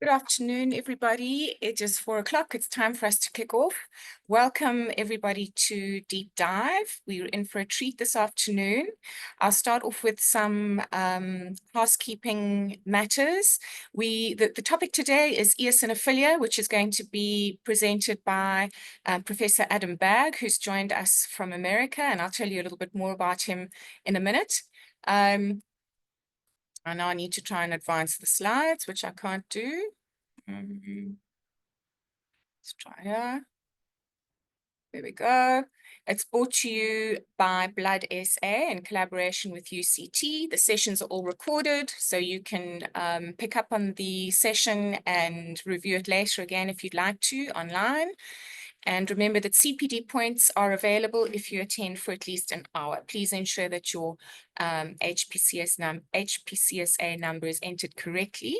Good afternoon, everybody. It is 4 o'clock. It's time for us to kick off. Welcome, everybody, to Deep Dive. We're in for a treat this afternoon. I'll start off with some housekeeping matters. The topic today is eosinophilia, which is going to be presented by Professor Adam Bagg, who's joined us from America, and I'll tell you a little bit more about him in a minute. I now need to try and advance the slides, which I can't do. Let's try here. There we go. It's brought to you by Blood SA in collaboration with UCT. The sessions are all recorded, so you can pick up on the session and review it later again if you'd like to online. And remember that CPD points are available if you attend for at least an hour. Please ensure that your HPCSA number is entered correctly.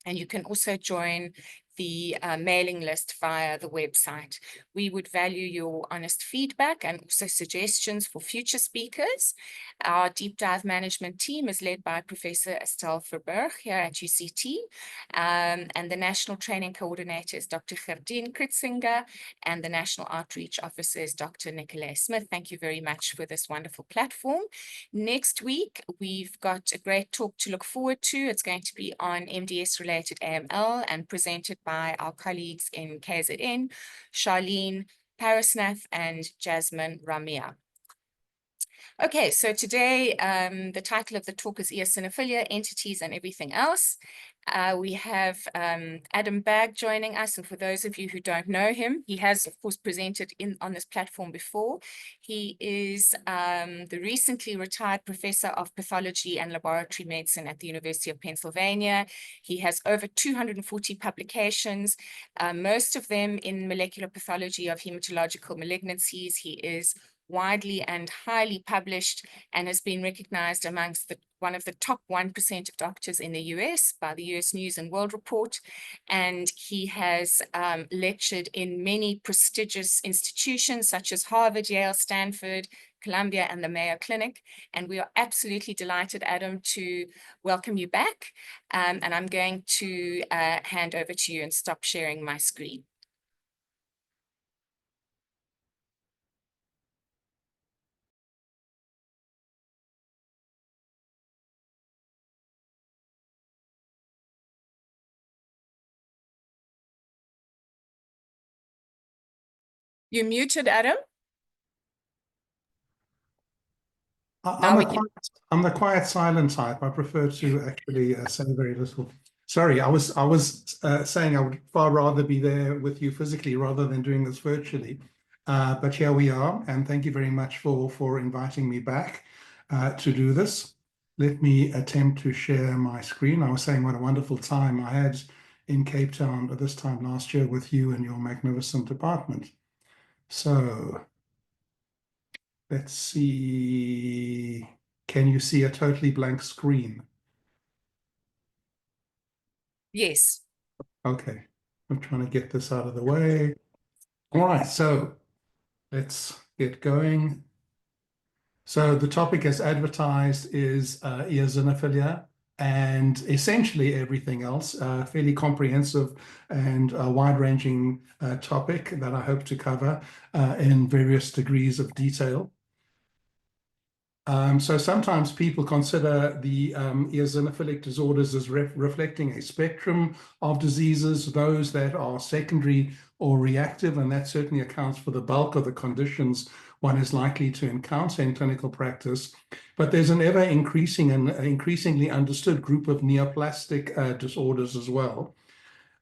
And you can also join the mailing list via the website. We would value your honest feedback and also suggestions for future speakers. Our deep dive management team is led by Professor Estelle Verburg here at UCT, and the National Training Coordinator is Dr. Gerdien Kritzinger, and the National Outreach Officer is Dr. Nicolai Smith. Thank you very much for this wonderful platform. Next week, we've got a great talk to look forward to. It's going to be on MDS-related AML and presented by our colleagues in KZN, Charlene Parasnath and Jasmine Ramia. Okay, so today the title of the talk is Eosinophilia, Entities and Everything Else. We have Adam Bagg joining us, and for those of you who don't know him, he has, of course, presented on this platform before. He is the recently retired professor of pathology and laboratory medicine at the University of Pennsylvania. He has over 240 publications, most of them in molecular pathology of hematological malignancies. He is widely and highly published and has been recognized amongst one of the top 1% of doctors in the US by the US News and World Report. And he has lectured in many prestigious institutions such as Harvard, Yale, Stanford, Columbia, and the Mayo Clinic. And we are absolutely delighted, Adam, to welcome you back. And I'm going to hand over to you and stop sharing my screen. You're muted, Adam. I'm the quiet, silent type. I prefer to actually say very little. Sorry, I was saying I would far rather be there with you physically rather than doing this virtually. But here we are, and thank you very much for inviting me back to do this. Let me attempt to share my screen. I was saying what a wonderful time I had in Cape Town at this time last year with you and your magnificent department. So let's see. Can you see a totally blank screen? Yes. Okay. I'm trying to get this out of the way. All right, so let's get going. So the topic as advertised is eosinophilia and essentially everything else, fairly comprehensive and wide-ranging topic that I hope to cover in various degrees of detail. So sometimes people consider the eosinophilic disorders as reflecting a spectrum of diseases, those that are secondary or reactive, and that certainly accounts for the bulk of the conditions one is likely to encounter in clinical practice. But there's an ever increasing and increasingly understood group of neoplastic disorders as well.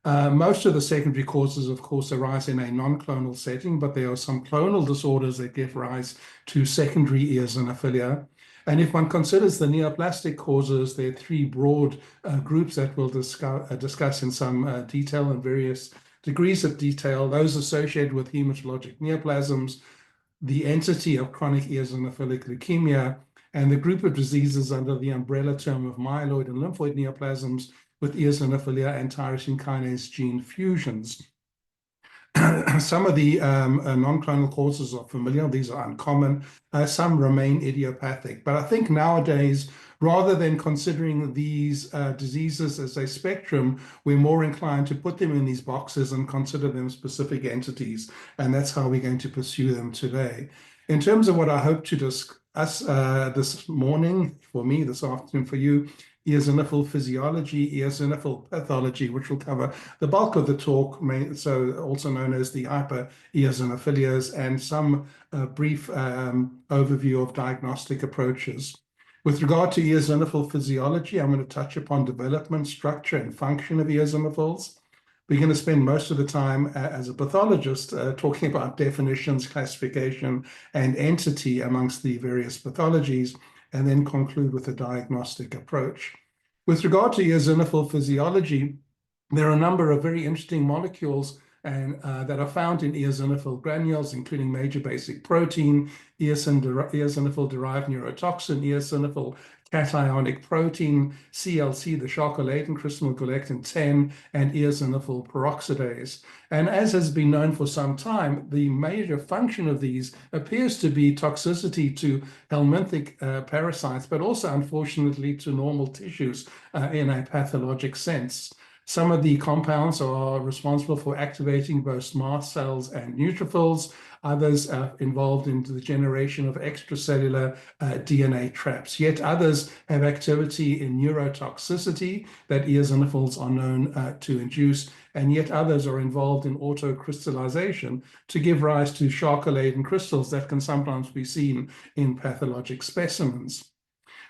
Most of the secondary causes, of course, arise in a non-clonal setting, but there are some clonal disorders that give rise to secondary eosinophilia. And if one considers the neoplastic causes, there are three broad groups that we'll discuss in some detail and various degrees of detail. Those associated with hematologic neoplasms, the entity of chronic eosinophilic leukemia, and the group of diseases under the umbrella term of myeloid and lymphoid neoplasms with eosinophilia and tyrosine kinase gene fusions. Some of the non-clonal causes are familiar. These are uncommon. Some remain idiopathic. But I think nowadays Rather than considering these diseases as a spectrum, we're more inclined to put them in these boxes and consider them specific entities. And that's how we're going to pursue them today. In terms of what I hope to discuss this morning, for me, this afternoon for you, eosinophil physiology, eosinophil pathology, which will cover the bulk of the talk, so also known as the hypereosinophilias, and some brief overview of diagnostic approaches. With regard to eosinophil physiology, I'm going to touch upon development, structure, and function of eosinophils. We're going to spend most of the time as a pathologist talking about definitions, classification, and entity amongst the various pathologies, and then conclude with a diagnostic approach. With regard to eosinophil physiology, there are a number of very interesting molecules that are found in eosinophil granules, including major basic protein, eosinophil-derived neurotoxin, eosinophil cationic protein, CLC, the charcolatin crystal galectin 10, and eosinophil peroxidase. And as has been known for some time, the major function of these appears to be toxicity to helminthic parasites, but also, unfortunately, to normal tissues in a pathologic sense. Some of the compounds are responsible for activating both mast cells and neutrophils. Others are involved in the generation of extracellular DNA traps. Yet others have activity in neurotoxicity that eosinophils are known to induce, and yet others are involved in autocrystallization to give rise to charcolatin crystals that can sometimes be seen in pathologic specimens.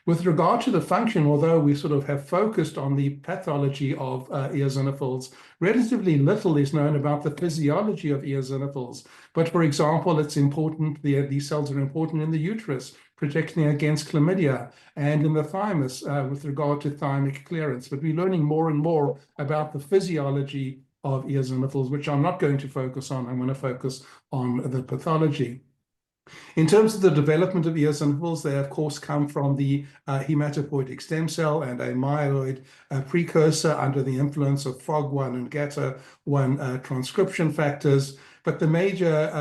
With regard to the function, although we sort of have focused on the pathology of eosinophils, relatively little is known about the physiology of eosinophils. But for example, it's important, these cells are important in the uterus, protecting against chlamydia, and in the thymus with regard to thymic clearance. But we're learning more and more about the physiology of eosinophils, which I'm not going to focus on. I'm going to focus on the pathology. In terms of the development of eosinophils, they of course come from the hematopoietic stem cell and a myeloid precursor under the influence of FOG1 and GATA1 transcription factors. But the major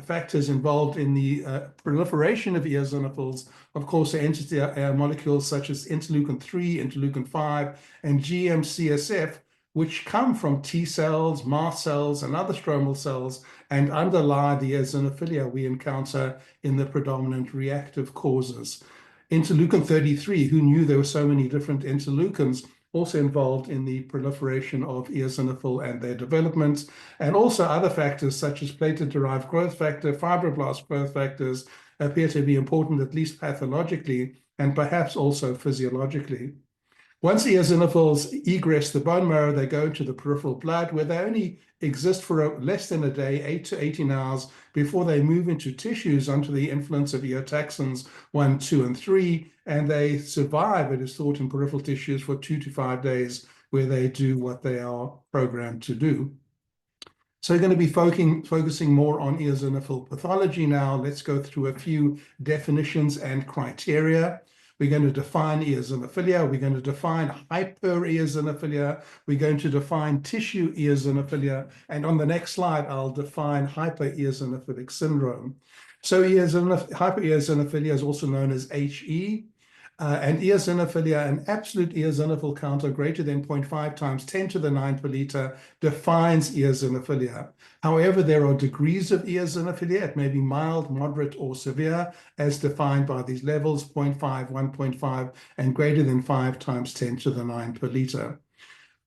factors involved in the proliferation of eosinophils, of course, are molecules such as interleukin-3, interleukin-5, and GM-CSF, which come from T cells, mast cells, and other stromal cells, and underlie the eosinophilia we encounter in the predominant reactive causes. Interleukin-33, who knew there were so many different interleukins, also involved in the proliferation of eosinophil and their development, and also other factors such as platelet-derived growth factor, fibroblast growth factors appear to be important, at least pathologically, and perhaps also physiologically. Once eosinophils egress the bone marrow, they go into the peripheral blood, where they only exist for less than a day, 8 to 18 hours, before they move into tissues under the influence of eotaxins 1, 2, and 3, and they survive, it is thought, in peripheral tissues for 2 to 5 days, where they do what they are programmed to do. So we're going to be focusing more on eosinophil pathology now. Let's go through a few definitions and criteria. We're going to define eosinophilia. We're going to define hypereosinophilia. We're going to define tissue eosinophilia. And on the next slide, I'll define hypereosinophilic syndrome. So hypereosinophilia is also known as HE. And eosinophilia, an absolute eosinophil count of greater than 0.5 times 10 to the 9 per liter defines eosinophilia. However, there are degrees of eosinophilia. It may be mild, moderate, or severe, as defined by these levels, 0.5, 1.5, and greater than 5 times 10 to the 9 per liter.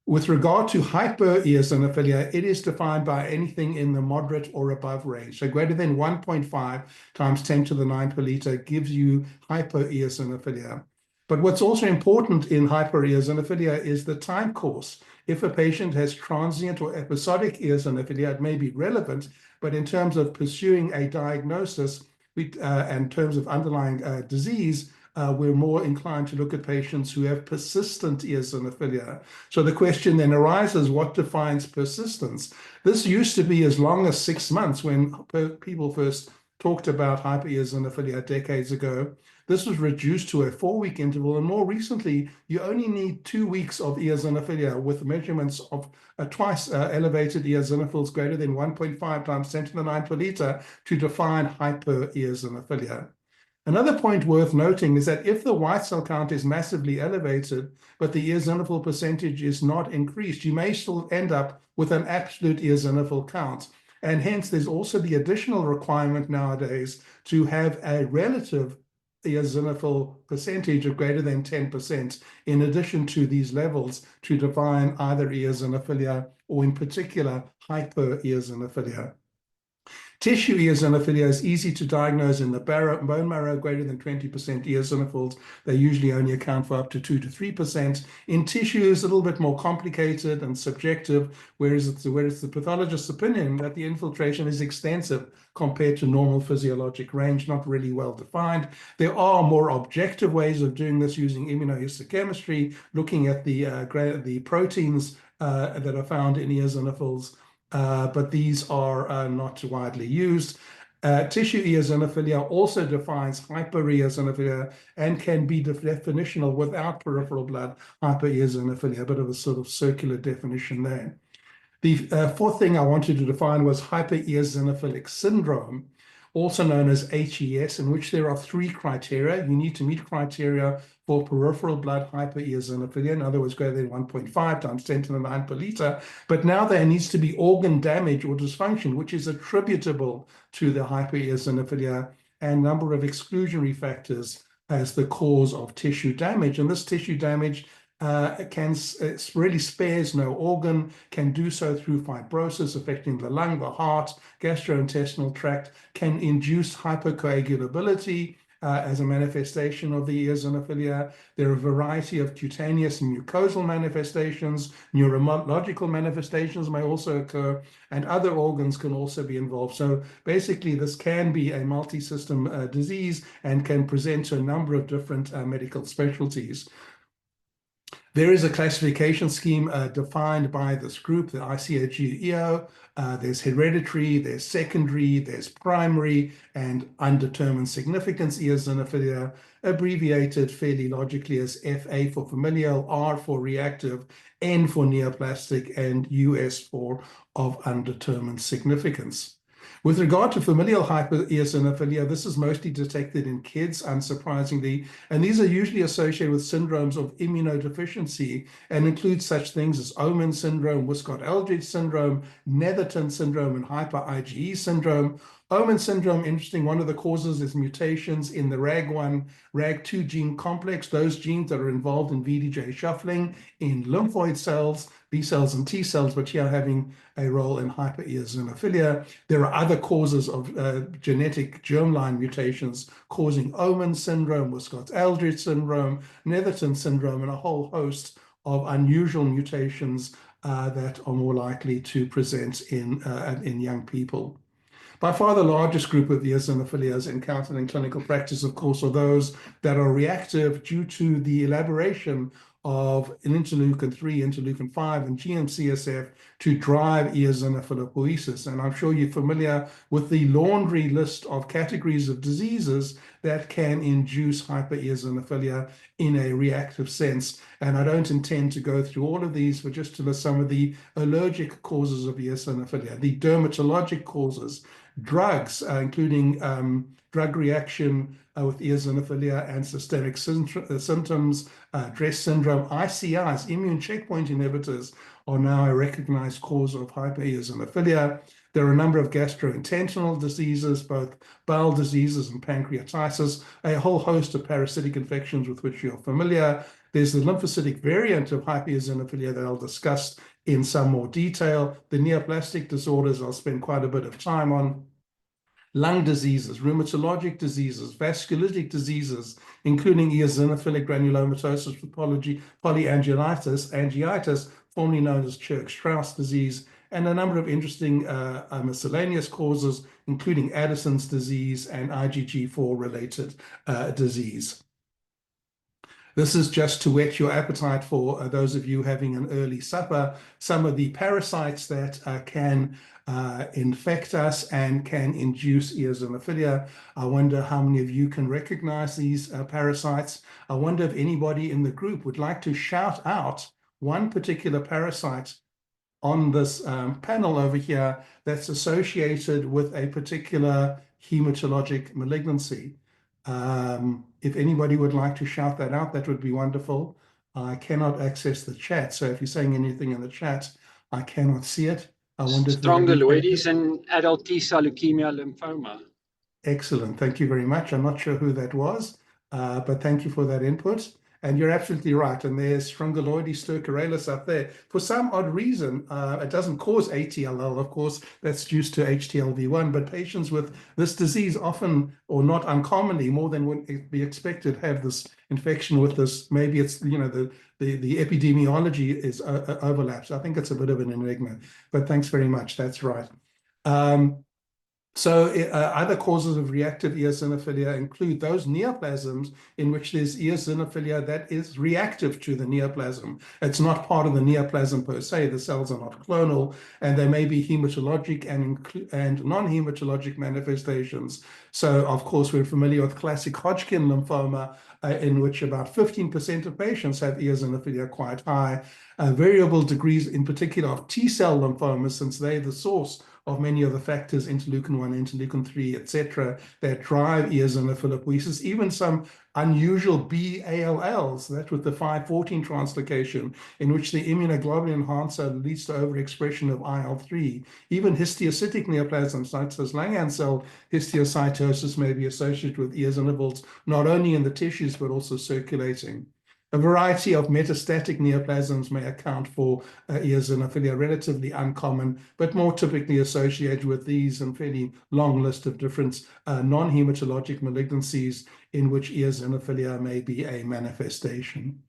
With regard to hypereosinophilia, it is defined by anything in the moderate or above range. So greater than 1.5 times 10 to the 9 per liter gives you hypereosinophilia. But what's also important in hypereosinophilia is the time course. If a patient has transient or episodic eosinophilia, it may be relevant, but in terms of pursuing a diagnosis, in terms of underlying disease, we're more inclined to look at patients who have persistent eosinophilia. So the question then arises, what defines persistence? This used to be as long as 6 months when people first talked about hypereosinophilia decades ago. This was reduced to a 4-week interval, and more recently, you only need 2 weeks of eosinophilia with measurements of twice elevated eosinophils greater than 1.5 times 10 to the 9 per liter to define hypereosinophilia. Another point worth noting is that if the white cell count is massively elevated, but the eosinophil percentage is not increased, you may still end up with an absolute eosinophil count. And hence, there's also the additional requirement nowadays to have a relative eosinophil percentage of greater than 10%, in addition to these levels, to define either eosinophilia or, in particular, hypereosinophilia. Tissue eosinophilia is easy to diagnose in the bone marrow, greater than 20% eosinophils. They usually only account for up to 2 to 3%. In tissue, it's a little bit more complicated and subjective, whereas it's the pathologist's opinion that the infiltration is extensive compared to normal physiologic range, not really well defined. There are more objective ways of doing this using immunohistochemistry, looking at the proteins that are found in eosinophils. But these are not widely used. Tissue eosinophilia also defines hypereosinophilia and can be definitional without peripheral blood hypereosinophilia, a bit of a sort of circular definition there. The fourth thing I wanted to define was hypereosinophilic syndrome, also known as HES, in which there are 3 criteria. You need to meet criteria for peripheral blood hypereosinophilia, in other words, greater than 1.5 times 10 to the 9 per liter. But now there needs to be organ damage or dysfunction, which is attributable to the hypereosinophilia, and number of exclusionary factors as the cause of tissue damage. And this tissue damage it really spares no organ, can do so through fibrosis affecting the lung, the heart, gastrointestinal tract, can induce hypercoagulability as a manifestation of the eosinophilia. There are a variety of cutaneous and mucosal manifestations. Neurological manifestations may also occur, and other organs can also be involved. So basically, this can be a multi-system disease and can present to a number of different medical specialties. There is a classification scheme defined by this group, the ICAG-EO. There's hereditary, there's secondary, there's primary, and undetermined significance eosinophilia, abbreviated fairly logically as FA for familial, R for reactive, N for neoplastic, and US for of undetermined significance. With regard to familial hypereosinophilia, this is mostly detected in kids, unsurprisingly, and these are usually associated with syndromes of immunodeficiency and include such things as Omenn syndrome, Wiskott-Aldrich syndrome, Netherton syndrome, and hyper-IgE syndrome. Omenn syndrome, interesting, one of the causes is mutations in the RAG1, RAG2 gene complex, those genes that are involved in VDJ shuffling in lymphoid cells, B cells and T cells, but here having a role in hypereosinophilia. There are other causes of genetic germline mutations causing Omenn syndrome, Wiskott-Aldrich syndrome, Netherton syndrome, and a whole host of unusual mutations that are more likely to present in young people. By far the largest group of eosinophilias encountered in clinical practice, of course, are those that are reactive due to the elaboration of interleukin-3, interleukin-5, and GM-CSF to drive eosinophilipoiesis. And I'm sure you're familiar with the laundry list of categories of diseases that can induce hypereosinophilia in a reactive sense. And I don't intend to go through all of these, but just to list some of the allergic causes of eosinophilia, the dermatologic causes, drugs, including drug reaction with eosinophilia and systemic symptoms, DRESS syndrome, ICIs, immune checkpoint inhibitors, are now a recognized cause of hypereosinophilia. There are a number of gastrointestinal diseases, both bowel diseases and pancreatitis, a whole host of parasitic infections with which you're familiar. There's the lymphocytic variant of hypereosinophilia that I'll discuss in some more detail. The neoplastic disorders I'll spend quite a bit of time on. Lung diseases, rheumatologic diseases, vasculitic diseases, including eosinophilic granulomatosis with polyangiitis, formerly known as Church-Strauss disease, and a number of interesting miscellaneous causes, including Addison's disease and IgG4-related disease. This is just to whet your appetite for those of you having an early supper. Some of the parasites that can infect us and can induce eosinophilia. I wonder how many of you can recognize these parasites. I wonder if anybody in the group would like to shout out one particular parasite on this panel over here that's associated with a particular hematologic malignancy. If anybody would like to shout that out, that would be wonderful. I cannot access the chat, so if you're saying anything in the chat, I cannot see it. I wonder if there are any Strongyloides and adult T-cell leukemia lymphoma. Excellent. Thank you very much. I'm not sure who that was, but thank you for that input. And you're absolutely right. And there's Strongyloides stercoralis up there. For some odd reason, it doesn't cause ATLL. Of course, that's due to HTLV1. But patients with this disease often, or not uncommonly, more than would be expected, have this infection with this. Maybe it's, the epidemiology is overlaps. I think it's a bit of an enigma. But thanks very much. That's right. So other causes of reactive eosinophilia include those neoplasms in which there's eosinophilia that is reactive to the neoplasm. It's not part of the neoplasm per se. The cells are not clonal, and there may be hematologic and non-hematologic manifestations. So, of course, we're familiar with classic Hodgkin lymphoma, in which about 15% of patients have eosinophilia quite high. Variable degrees, in particular, of T-cell lymphomas, since they're the source of many of the factors, interleukin-1, interleukin-3, etc., that drive eosinophilipoiesis, even some unusual BALLs, that with the 514 translocation, in which the immunoglobulin enhancer leads to overexpression of IL-3. Even histiocytic neoplasms, such as Langerhans cell histiocytosis, may be associated with eosinophils, not only in the tissues, but also circulating. A variety of metastatic neoplasms may account for eosinophilia, relatively uncommon, but more typically associated with these and fairly long list of different non-hematologic malignancies in which eosinophilia may be a manifestation.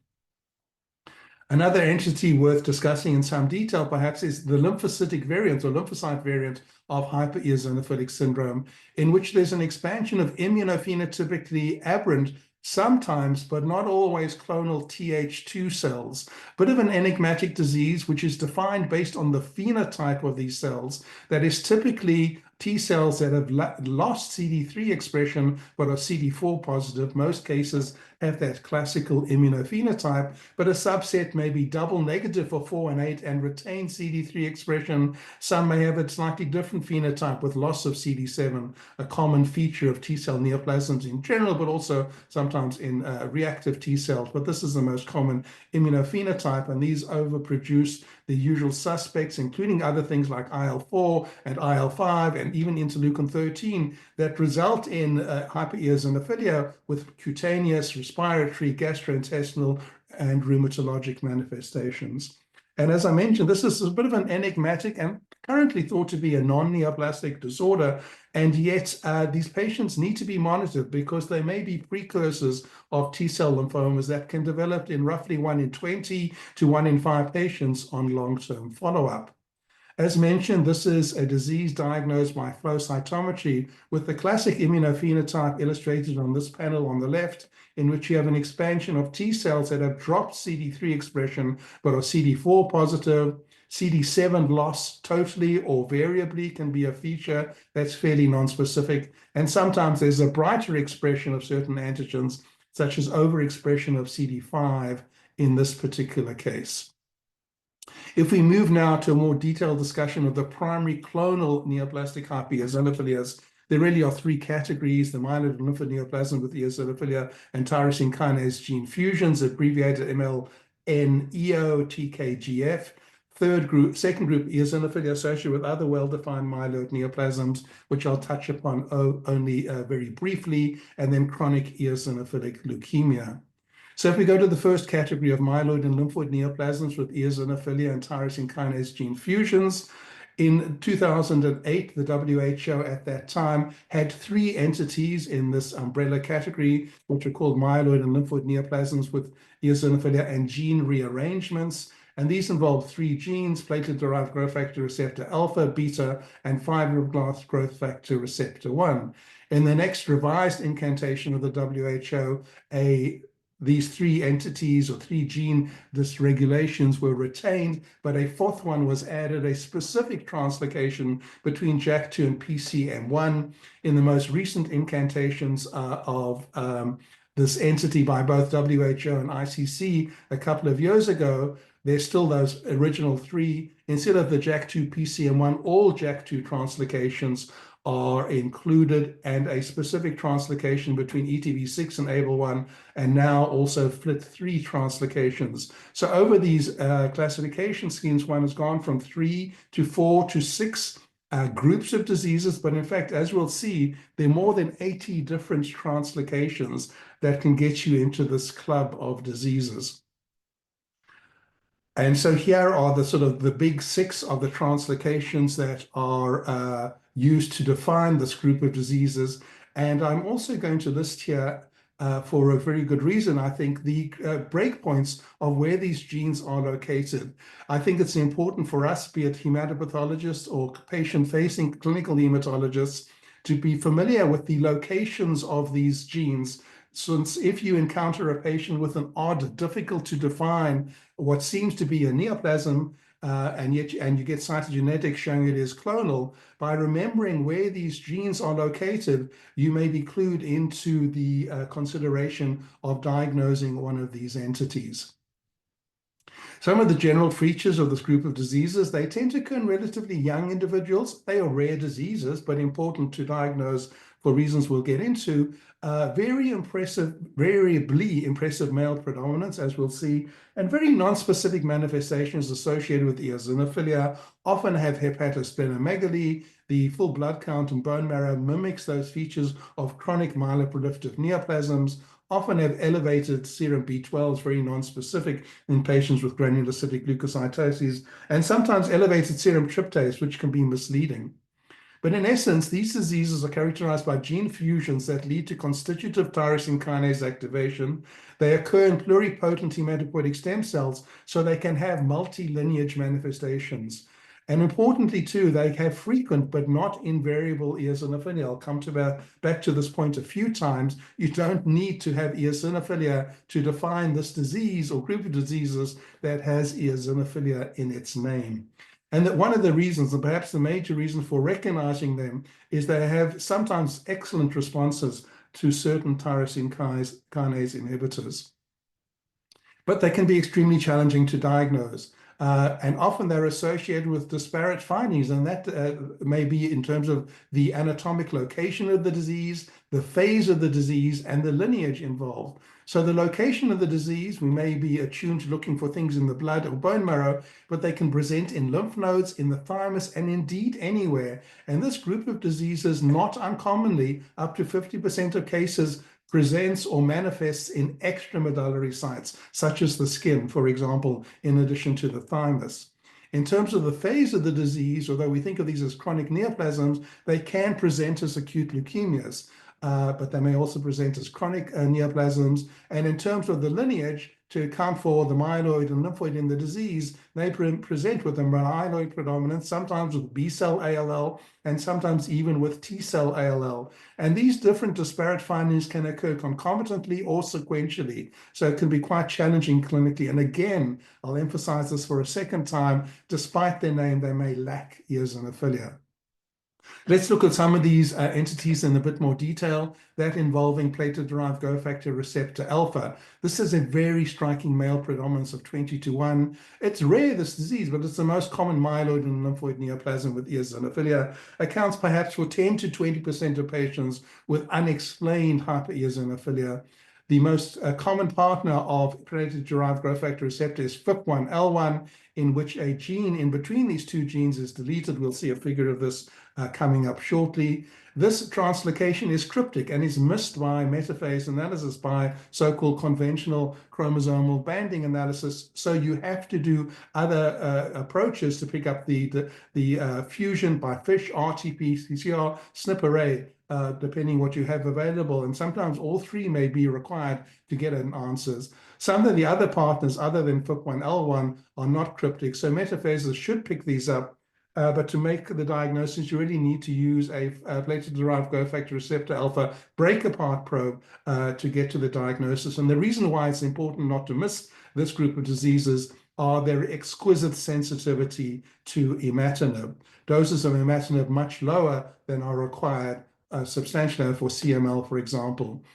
Another entity worth discussing in some detail, perhaps, is the lymphocytic variant or lymphocyte variant of hypereosinophilic syndrome, in which there's an expansion of immunophenotypically aberrant, sometimes, but not always, clonal Th2 cells. Bit of an enigmatic disease, which is defined based on the phenotype of these cells, that is typically T cells that have lost CD3 expression but are CD4 positive. Most cases have that classical immunophenotype, but a subset may be double negative for 4 and 8 and retain CD3 expression. Some may have a slightly different phenotype with loss of CD7, a common feature of T cell neoplasms in general, but also sometimes in reactive T cells. But this is the most common immunophenotype, and these overproduce the usual suspects, including other things like IL-4 and IL-5 and even interleukin-13, that result in hypereosinophilia with cutaneous, respiratory, gastrointestinal, and rheumatologic manifestations. And as I mentioned, this is a bit of an enigmatic and currently thought to be a non-neoplastic disorder, and yet these patients need to be monitored because they may be precursors of T-cell lymphomas that can develop in roughly 1 in 20 to 1 in 5 patients on long-term follow-up. As mentioned, this is a disease diagnosed by flow cytometry with the classic immunophenotype illustrated on this panel on the left, in which you have an expansion of T cells that have dropped CD3 expression but are CD4 positive. CD7 loss totally or variably can be a feature that's fairly nonspecific. And sometimes there's a brighter expression of certain antigens, such as overexpression of CD5 in this particular case. If we move now to a more detailed discussion of the primary clonal neoplastic hypereosinophilias, there really are 3 categories: the myeloid lymphoneoplasm with eosinophilia and tyrosine kinase gene fusions, abbreviated MLN-EO-TKGF. Second group, eosinophilia associated with other well-defined myeloid neoplasms, which I'll touch upon only very briefly, and then chronic eosinophilic leukemia. So if we go to the first category of myeloid and lymphoid neoplasms with eosinophilia and tyrosine kinase gene fusions, in 2008, the WHO at that time had 3 entities in this umbrella category, which are called myeloid and lymphoid neoplasms with eosinophilia and gene rearrangements. And these involve 3 genes: platelet-derived growth factor receptor alpha, beta, and fibroblast growth factor receptor 1. In the next revised incantation of the WHO, these 3 entities or 3 gene dysregulations were retained, but a 4th one was added, a specific translocation between JAK2 and PCM1. In the most recent incantations of this entity by both WHO and ICC a couple of years ago, there's still those original 3. Instead of the JAK2 PCM1, all JAK2 translocations are included, and a specific translocation between ETB6 and ABL1, and now also FLT3 translocations. So over these classification schemes, one has gone from 3 to 4 to 6 groups of diseases, but in fact, as we'll see, there are more than 80 different translocations that can get you into this club of diseases. And so here are the sort of the big 6 of the translocations that are used to define this group of diseases. And I'm also going to list here, for a very good reason, I think, the breakpoints of where these genes are located. I think it's important for us, be it hematopathologists or patient-facing clinical hematologists, to be familiar with the locations of these genes. Since if you encounter a patient with an odd, difficult to define, what seems to be a neoplasm, and you get cytogenetics showing it is clonal, by remembering where these genes are located, you may be clued into the consideration of diagnosing one of these entities. Some of the general features of this group of diseases, they tend to occur in relatively young individuals. They are rare diseases, but important to diagnose for reasons we'll get into. Very impressive, variably impressive male predominance, as we'll see, and very non-specific manifestations associated with eosinophilia, often have hepatosplenomegaly. The full blood count and bone marrow mimics those features of chronic myeloproliferative neoplasms, often have elevated serum B12s, very non-specific in patients with granulocytic leukocytosis, and sometimes elevated serum tryptase, which can be misleading. But in essence, these diseases are characterized by gene fusions that lead to constitutive tyrosine kinase activation. They occur in pluripotent hematopoietic stem cells, so they can have multi-lineage manifestations. And importantly, too, they have frequent but not invariable eosinophilia. I'll come back to this point a few times. You don't need to have eosinophilia to define this disease or group of diseases that has eosinophilia in its name. And that one of the reasons, and perhaps the major reason for recognizing them, is they have sometimes excellent responses to certain tyrosine kinase inhibitors. But they can be extremely challenging to diagnose. And often they're associated with disparate findings, and that may be in terms of the anatomic location of the disease, the phase of the disease, and the lineage involved. So the location of the disease, we may be attuned to looking for things in the blood or bone marrow, but they can present in lymph nodes, in the thymus, and indeed anywhere. And this group of diseases, not uncommonly, up to 50% of cases, presents or manifests in extramedullary sites, such as the skin, for example, in addition to the thymus. In terms of the phase of the disease, although we think of these as chronic neoplasms, they can present as acute leukemias, but they may also present as chronic neoplasms. And in terms of the lineage, to account for the myeloid and lymphoid in the disease, they present with a myeloid predominance, sometimes with B-cell ALL, and sometimes even with T-cell ALL. And these different disparate findings can occur concomitantly or sequentially, so it can be quite challenging clinically. And again, I'll emphasize this for a second time, despite their name, they may lack eosinophilia. Let's look at some of these entities in a bit more detail, that involving platelet-derived growth factor receptor alpha. This is a very striking male predominance of 20:1. It's rare, this disease, but it's the most common myeloid and lymphoid neoplasm with eosinophilia. Accounts perhaps for 10 to 20% of patients with unexplained hypereosinophilia. The most common partner of platelet-derived growth factor receptor is FIP1L1, in which a gene in between these two genes is deleted. We'll see a figure of this coming up shortly. This translocation is cryptic and is missed by metaphase analysis, by so-called conventional chromosomal banding analysis. So you have to do other approaches to pick up the fusion by FISH, RT-PCR, SNP array, depending what you have available. And sometimes all three may be required to get answers. Some of the other partners, other than FIP1L1, are not cryptic. So metaphases should pick these up. But to make the diagnosis, you really need to use a platelet-derived growth factor receptor alpha break-apart probe to get to the diagnosis. And the reason why it's important not to miss this group of diseases are their exquisite sensitivity to imatinib. Doses of imatinib much lower than are required, substantially for CML, for example.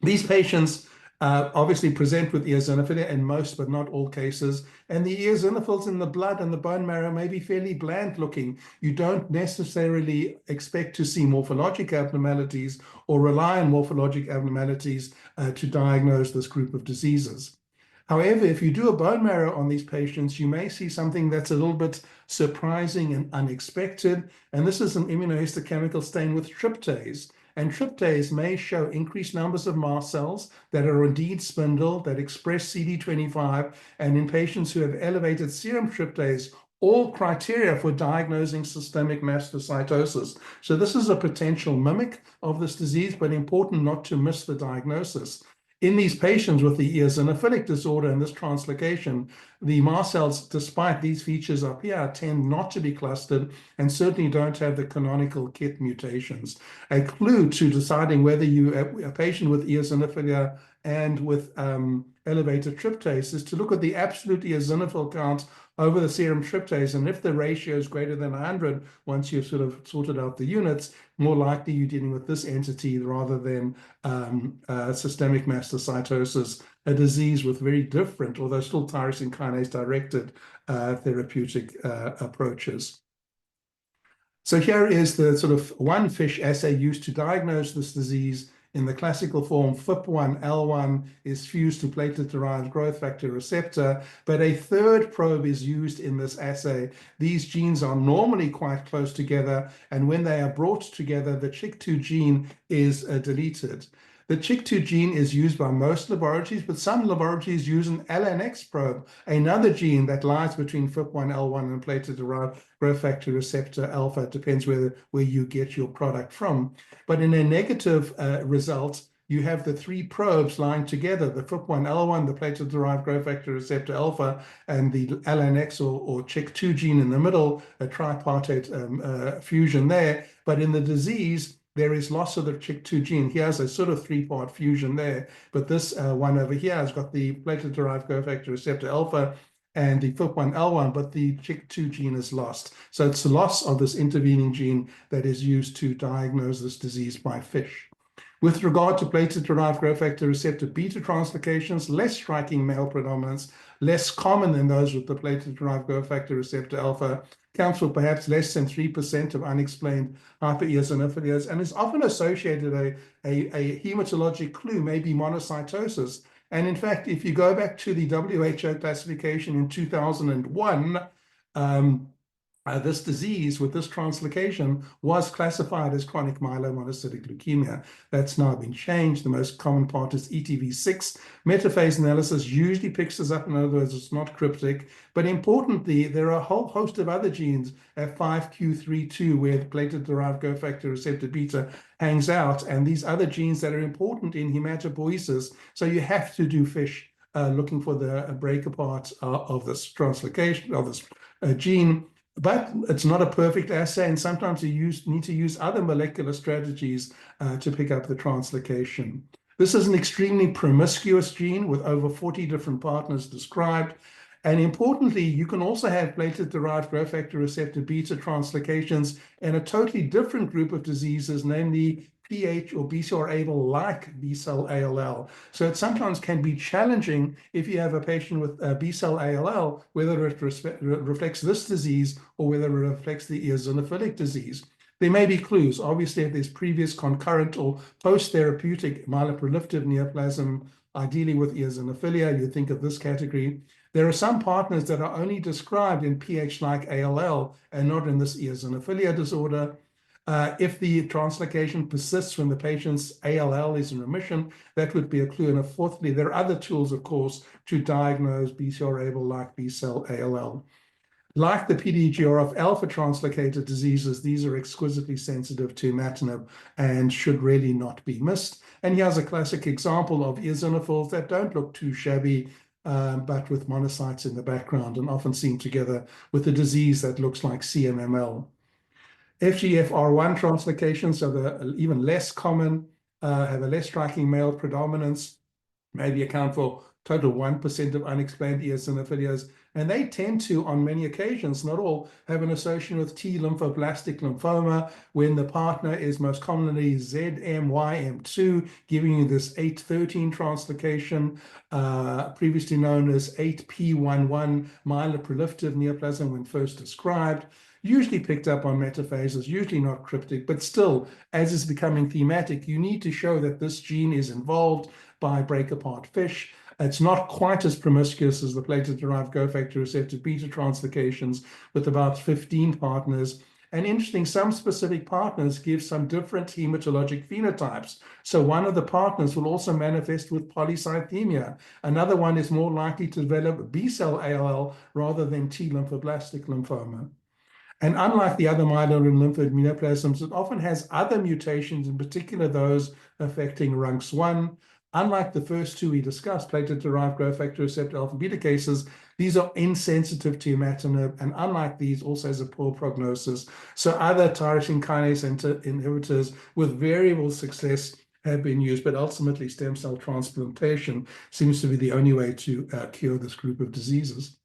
These patients obviously present with eosinophilia in most but not all cases. And the eosinophils in the blood and the bone marrow may be fairly bland looking. You don't necessarily expect to see morphologic abnormalities or rely on morphologic abnormalities to diagnose this group of diseases. However, if you do a bone marrow on these patients, you may see something that's a little bit surprising and unexpected. And this is an immunohistochemical stain with tryptase. And tryptase may show increased numbers of mast cells that are indeed spindle, that express CD25, and in patients who have elevated serum tryptase, all criteria for diagnosing systemic mastocytosis. So this is a potential mimic of this disease, but important not to miss the diagnosis. In these patients with the eosinophilic disorder and this translocation, the mast cells, despite these features up here, tend not to be clustered and certainly don't have the canonical KIT mutations. A clue to deciding whether you a patient with eosinophilia and with elevated tryptase is to look at the absolute eosinophil count over the serum tryptase, and if the ratio is greater than 100, once you've sort of sorted out the units, more likely you're dealing with this entity rather than systemic mastocytosis, a disease with very different, although still tyrosine kinase directed therapeutic approaches. So here is the sort of one FISH assay used to diagnose this disease. In the classical form, FIP1L1 is fused to platelet-derived growth factor receptor, but a third probe is used in this assay. These genes are normally quite close together, and when they are brought together, the CHIK2 gene is deleted. The CHIK2 gene is used by most laboratories, but some laboratories use an LNX probe, another gene that lies between FIP1L1 and platelet-derived growth factor receptor alpha. It depends where you get your product from. But in a negative result, you have the three probes lying together, the FIP1L1, the platelet-derived growth factor receptor alpha, and the LNX or CHIK2 gene in the middle, a tripartite fusion there. But in the disease, there is loss of the CHIK2 gene. Here's a sort of three-part fusion there, but this one over here has got the platelet-derived growth factor receptor alpha and the FIP1L1, but the CHIK2 gene is lost. So it's the loss of this intervening gene that is used to diagnose this disease by FISH. With regard to platelet-derived growth factor receptor beta translocations, less striking male predominance, less common than those with the platelet-derived growth factor receptor alpha, accounts for perhaps less than 3% of unexplained hypereosinophilias, and is often associated a hematologic clue, maybe monocytosis. And in fact, if you go back to the WHO classification in 2001, this disease with this translocation was classified as chronic myelomonocytic leukemia. That's now been changed. The most common part is ETV6. Metaphase analysis usually picks this up. In other words, it's not cryptic. But importantly, there are a whole host of other genes at 5q32 where the platelet-derived growth factor receptor beta hangs out, and these other genes that are important in hematopoiesis. So you have to do FISH looking for the break apart of this translocation of this gene. But it's not a perfect assay, and sometimes you need to use other molecular strategies to pick up the translocation. This is an extremely promiscuous gene with over 40 different partners described. And importantly, you can also have platelet-derived growth factor receptor beta translocations in a totally different group of diseases, namely PH or BCR-ABL-like B-cell ALL. So it sometimes can be challenging if you have a patient with B-cell ALL, whether it reflects this disease or whether it reflects the eosinophilic disease. There may be clues. Obviously, if there's previous concurrent or post-therapeutic myeloproliferative neoplasm, ideally with eosinophilia, you think of this category. There are some partners that are only described in PH-like ALL and not in this eosinophilia disorder. If the translocation persists when the patient's ALL is in remission, that would be a clue. And fourthly, there are other tools, of course, to diagnose BCR-ABL-like B-cell ALL. Like the PDGFR alpha translocated diseases, these are exquisitely sensitive to imatinib and should really not be missed. And here's a classic example of eosinophils that don't look too shabby, but with monocytes in the background and often seen together with a disease that looks like CMML. FGFR1 translocations are even less common, have a less striking male predominance, maybe account for total 1% of unexplained eosinophilias. And they tend to, on many occasions, not all, have an association with T lymphoblastic lymphoma, when the partner is most commonly ZMYM2, giving you this 813 translocation, previously known as 8P11 myeloproliferative neoplasm when first described, usually picked up on metaphases, usually not cryptic, but still, as is becoming thematic, you need to show that this gene is involved by break-apart FISH. It's not quite as promiscuous as the platelet-derived growth factor receptor beta translocations, with about 15 partners. And interesting, some specific partners give some different hematologic phenotypes. So one of the partners will also manifest with polycythemia. Another one is more likely to develop B-cell ALL rather than T lymphoblastic lymphoma. And unlike the other myeloid and lymphoid neoplasms, it often has other mutations, in particular those affecting RUNX1. Unlike the first two we discussed, platelet-derived growth factor receptor alpha beta cases, these are insensitive to imatinib, and unlike these, also has a poor prognosis. So other tyrosine kinase inhibitors with variable success have been used, but ultimately stem cell transplantation seems to be the only way to cure this group of diseases.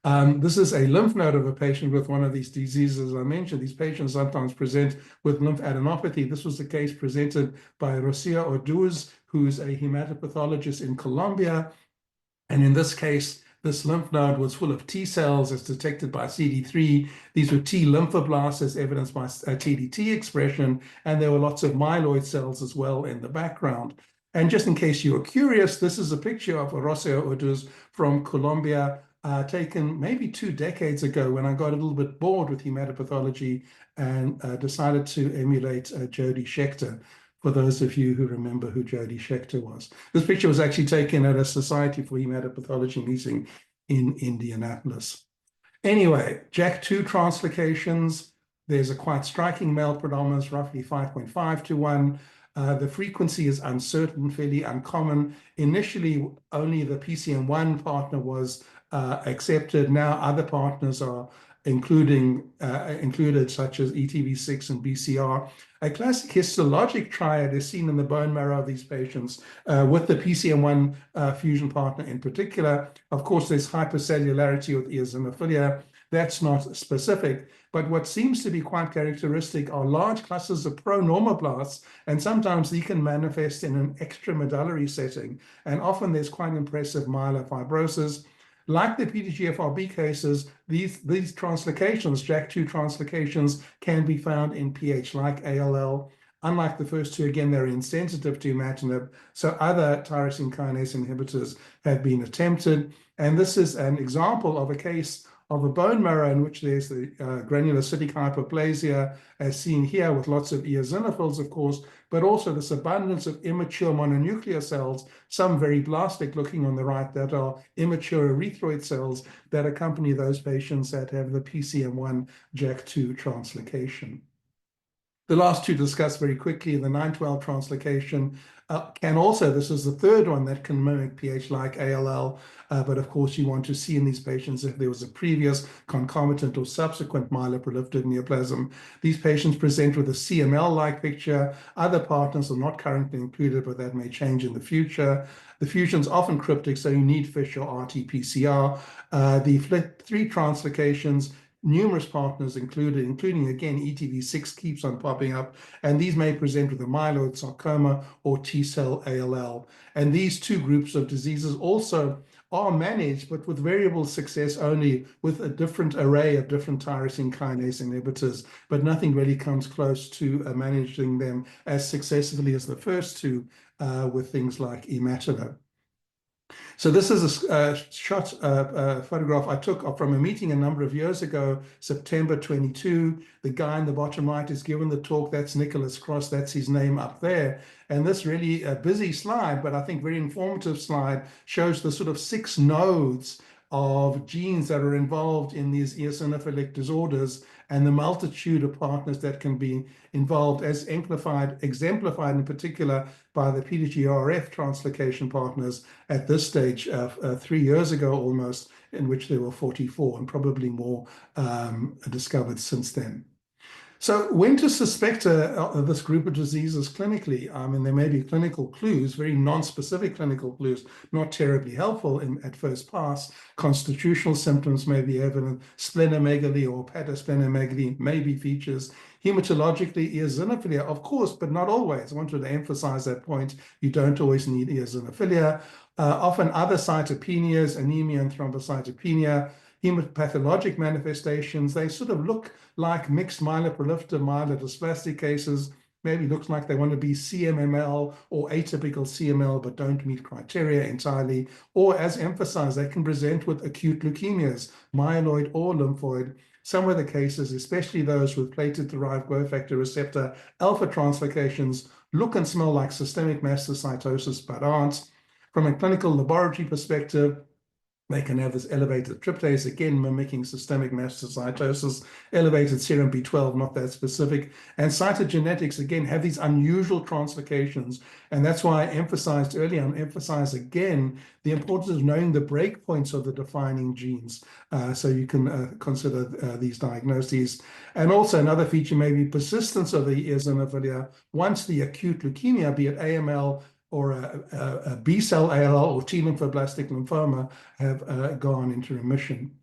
This is a lymph node of a patient with one of these diseases. As I mentioned, these patients sometimes present with lymphadenopathy. This was the case presented by Rocio Orduz, who's a hematopathologist in Colombia. And in this case, this lymph node was full of T cells as detected by CD3. These were T lymphoblasts as evidenced by TDT expression, and there were lots of myeloid cells as well in the background. And just in case you were curious, this is a picture of Rocio Orduz from Colombia, taken maybe 2 decades ago, when I got a little bit bored with hematopathology and decided to emulate Jody Schechter, for those of you who remember who Jody Schechter was. This picture was actually taken at a Society for Hematopathology meeting in Indianapolis. Anyway, JAK2 translocations, there's a quite striking male predominance, roughly 5.5 to 1. The frequency is uncertain, fairly uncommon. Initially, only the PCM1 partner was accepted. Now other partners are included, such as ETV6 and BCR. A classic histologic triad is seen in the bone marrow of these patients with the PCM1 fusion partner in particular. Of course, there's hypercellularity with eosinophilia. That's not specific, but what seems to be quite characteristic are large clusters of pro-normoblasts, and sometimes they can manifest in an extramedullary setting, and often there's quite impressive myelofibrosis. Like the PTGFRB cases, these translocations, JAK2 translocations, can be found in PH like ALL. Unlike the first two, again, they're insensitive to imatinib, so other tyrosine kinase inhibitors have been attempted. And this is an example of a case of a bone marrow in which there's the granulocytic hyperplasia, as seen here, with lots of eosinophils, of course, but also this abundance of immature mononuclear cells, some very blastic looking on the right, that are immature erythroid cells that accompany those patients that have the PCM1 JAK2 translocation. The last two discussed very quickly, the 912 translocation can also, this is the third one that can mimic PH like ALL, but of course you want to see in these patients if there was a previous concomitant or subsequent myeloproliferative neoplasm. These patients present with a CML-like picture. Other partners are not currently included, but that may change in the future. The fusion's often cryptic, so you need FISH or RT-PCR. The FLT3 translocations, numerous partners included, including, again, ETV6 keeps on popping up, and these may present with a myeloid sarcoma or T-cell ALL. And these two groups of diseases also are managed, but with variable success only, with a different array of different tyrosine kinase inhibitors, but nothing really comes close to managing them as successfully as the first two with things like imatinib. So this is a photograph I took from a meeting a number of years ago, September 22. The guy in the bottom right is given the talk. That's Nicholas Cross. That's his name up there. And this really busy slide, but I think very informative slide, shows the sort of 6 nodes of genes that are involved in these eosinophilic disorders and the multitude of partners that can be involved, as exemplified in particular by the PTGRF translocation partners at this stage, 3 years ago almost, in which there were 44 and probably more discovered since then. So when to suspect this group of diseases clinically? I mean, there may be clinical clues, very non-specific clinical clues, not terribly helpful at first pass. Constitutional symptoms may be evident. Splenomegaly or hepatosplenomegaly may be features. Hematologically, eosinophilia, of course, but not always. I wanted to emphasize that point. You don't always need eosinophilia. Often other cytopenias, anemia and thrombocytopenia, hemopathologic manifestations, they sort of look like mixed myeloproliferative myelodysplastic cases. Maybe looks like they want to be CMML or atypical CML, but don't meet criteria entirely. Or as emphasized, they can present with acute leukemias, myeloid or lymphoid. Some of the cases, especially those with platelet-derived growth factor receptor alpha translocations, look and smell like systemic mastocytosis, but aren't. From a clinical laboratory perspective, they can have this elevated tryptase, again mimicking systemic mastocytosis, elevated serum B12, not that specific. And cytogenetics, again, have these unusual translocations. And that's why I emphasized earlier and emphasize again the importance of knowing the breakpoints of the defining genes. So you can consider these diagnoses. And also another feature may be persistence of the eosinophilia once the acute leukemia, be it AML, or a B-cell ALL or T lymphoblastic lymphoma have gone into remission.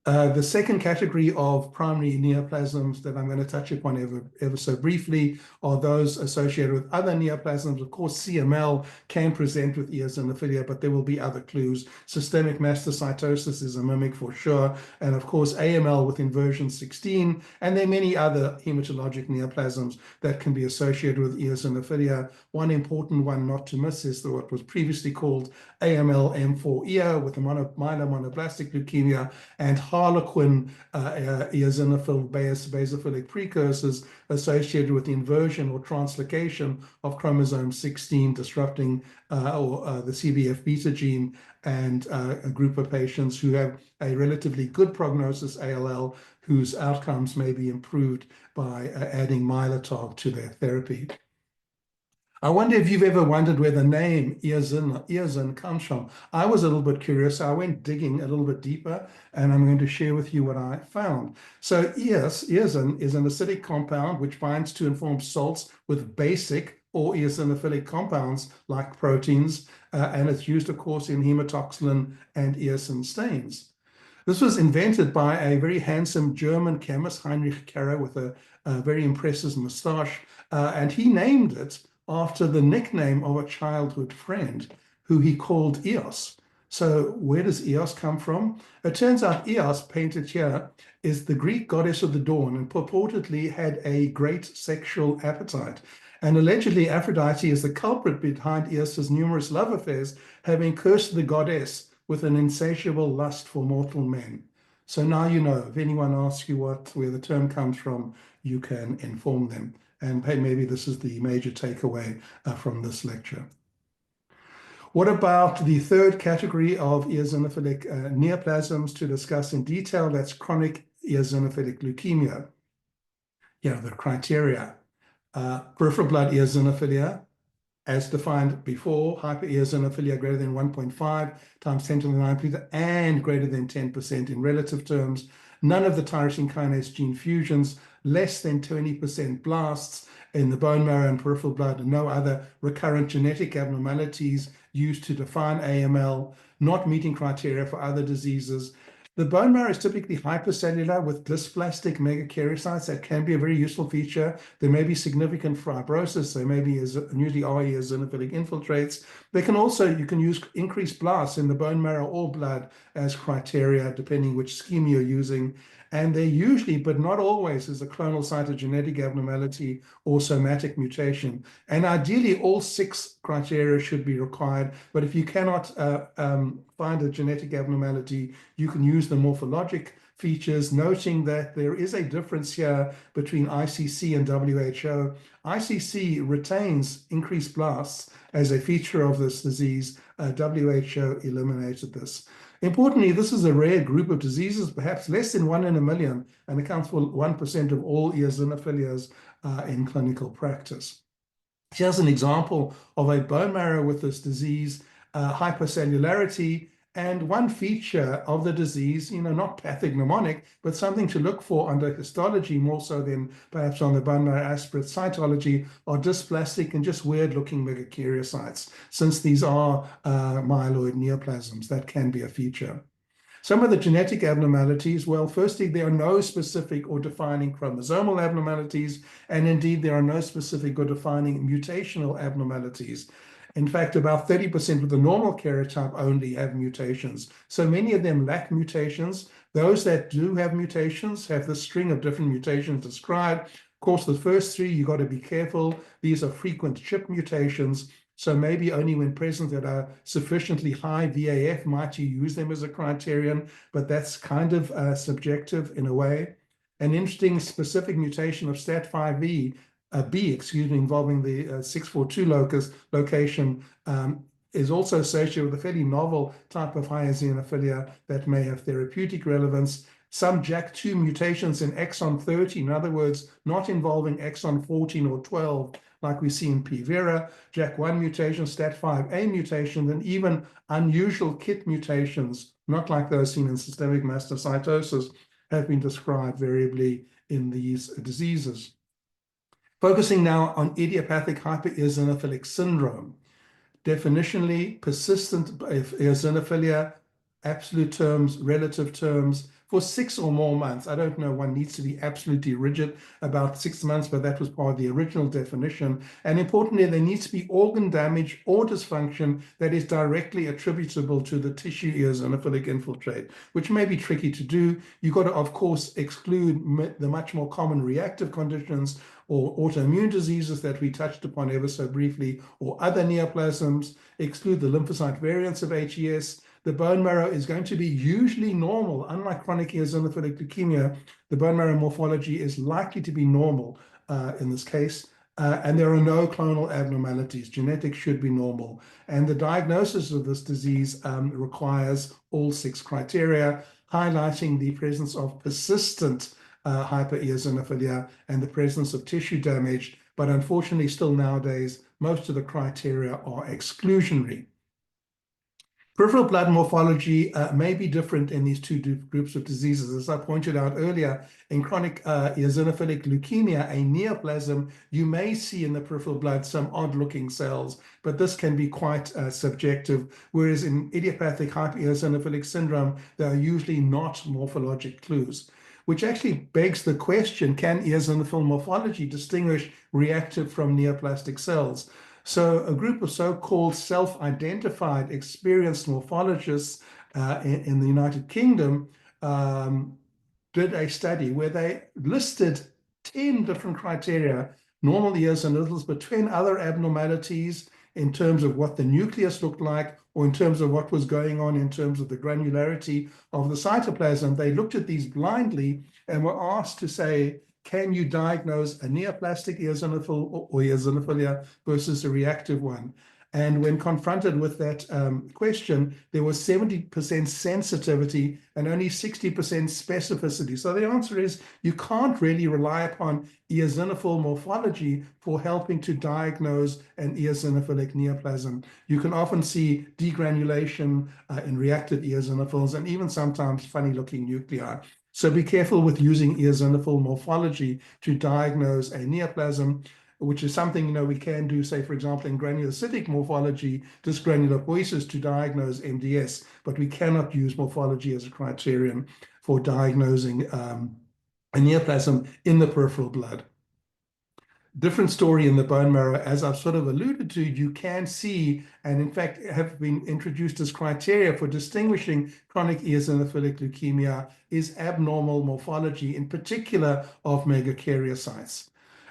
The second category of primary neoplasms that I'm going to touch upon ever so briefly are those associated with other neoplasms. Of course, CML can present with eosinophilia, but there will be other clues. Systemic mastocytosis is a mimic for sure. And of course, AML with inversion 16. And there are many other hematologic neoplasms that can be associated with eosinophilia. One important one not to miss is what was previously called AML M4-EO with the myelomonoblastic leukemia and Harlequin eosinophil basophilic precursors associated with inversion or translocation of chromosome 16, disrupting the CBF beta gene, and a group of patients who have a relatively good prognosis ALL, whose outcomes may be improved by adding Mylotarg to their therapy. I wonder if you've ever wondered where the name eosin comes from. I was a little bit curious, so I went digging a little bit deeper, and I'm going to share with you what I found. So eosin is an acidic compound which binds to and forms salts with basic or eosinophilic compounds like proteins, and it's used, of course, in hematoxylin and eosin stains. This was invented by a very handsome German chemist, Heinrich Kerrer, with a very impressive moustache, and he named it after the nickname of a childhood friend who he called Eos. So where does Eos come from? It turns out Eos, painted here, is the Greek goddess of the dawn and purportedly had a great sexual appetite. And allegedly Aphrodite is the culprit behind Eos's numerous love affairs, having cursed the goddess with an insatiable lust for mortal men. So now you know, if anyone asks you where the term comes from, you can inform them. And maybe this is the major takeaway from this lecture. What about the third category of eosinophilic neoplasms to discuss in detail? That's chronic eosinophilic leukemia. Here are the criteria. Peripheral blood eosinophilia, as defined before, hypereosinophilia greater than 1.5 times 10 to the 9th and greater than 10% in relative terms. None of the tyrosine kinase gene fusions, less than 20% blasts in the bone marrow and peripheral blood, and no other recurrent genetic abnormalities used to define AML, not meeting criteria for other diseases. The bone marrow is typically hypercellular with dysplastic megakaryocytes. That can be a very useful feature. There may be significant fibrosis. There may be usually eosinophilic infiltrates. You can use increased blasts in the bone marrow or blood as criteria, depending which scheme you're using. And there usually, but not always, is a clonal cytogenetic abnormality or somatic mutation. And ideally, all 6 criteria should be required. But if you cannot find a genetic abnormality, you can use the morphologic features, noting that there is a difference here between ICC and WHO. ICC retains increased blasts as a feature of this disease. WHO eliminated this. Importantly, this is a rare group of diseases, perhaps less than 1 in a million, and accounts for 1% of all eosinophilias in clinical practice. Here's an example of a bone marrow with this disease, hypercellularity, And one feature of the disease, not pathognomonic, but something to look for under histology more so than perhaps on the bone marrow aspirate cytology, are dysplastic and just weird-looking megakaryocytes. Since these are myeloid neoplasms, that can be a feature. Some of the genetic abnormalities, well, firstly, there are no specific or defining chromosomal abnormalities, and indeed there are no specific or defining mutational abnormalities. In fact, about 30% of the normal karyotype only have mutations. So many of them lack mutations. Those that do have mutations have this string of different mutations described. Of course, the first three, you got to be careful. These are frequent chip mutations. So maybe only when present at a sufficiently high VAF might you use them as a criterion, but that's kind of subjective in a way. An interesting specific mutation of STAT5B, involving the 642 location, is also associated with a fairly novel type of high eosinophilia that may have therapeutic relevance. Some JAK2 mutations in exon 30, in other words, not involving exon 14 or 12, like we see in P. vera, JAK1 mutation, STAT5A mutation, and even unusual KIT mutations, not like those seen in systemic mastocytosis, have been described variably in these diseases. Focusing now on idiopathic hypereosinophilic syndrome. Definitionally, persistent eosinophilia, absolute terms, relative terms, for 6 or more months. I don't know, one needs to be absolutely rigid about 6 months, but that was part of the original definition. And importantly, there needs to be organ damage or dysfunction that is directly attributable to the tissue eosinophilic infiltrate, which may be tricky to do. You've got to, of course, exclude the much more common reactive conditions or autoimmune diseases that we touched upon ever so briefly, or other neoplasms, exclude the lymphocyte variants of HES. The bone marrow is going to be usually normal. Unlike chronic eosinophilic leukemia, the bone marrow morphology is likely to be normal in this case, and there are no clonal abnormalities. Genetics should be normal. And the diagnosis of this disease requires all 6 criteria, highlighting the presence of persistent hypereosinophilia and the presence of tissue damage, but unfortunately still nowadays, most of the criteria are exclusionary. Peripheral blood morphology may be different in these two groups of diseases. As I pointed out earlier, in chronic eosinophilic leukemia, a neoplasm, you may see in the peripheral blood some odd-looking cells, but this can be quite subjective, whereas in idiopathic hypereosinophilic syndrome, there are usually not morphologic clues, which actually begs the question, can eosinophil morphology distinguish reactive from neoplastic cells? So a group of so-called self-identified experienced morphologists in the United Kingdom did a study where they listed 10 different criteria, normal eosinophils, but 10 other abnormalities in terms of what the nucleus looked like, or in terms of what was going on in terms of the granularity of the cytoplasm. They looked at these blindly and were asked to say, can you diagnose a neoplastic eosinophil or eosinophilia versus a reactive one? And when confronted with that question, there was 70% sensitivity and only 60% specificity. So the answer is you can't really rely upon eosinophil morphology for helping to diagnose an eosinophilic neoplasm. You can often see degranulation in reactive eosinophils and even sometimes funny-looking nuclei. So be careful with using eosinophil morphology to diagnose a neoplasm, which is something we can do, say, for example, in granulocytic morphology, just granulopoiesis to diagnose MDS, but we cannot use morphology as a criterion for diagnosing a neoplasm in the peripheral blood. Different story in the bone marrow, as I've sort of alluded to, you can see, and in fact have been introduced as criteria for distinguishing chronic eosinophilic leukemia, is abnormal morphology, in particular of megakaryocytes.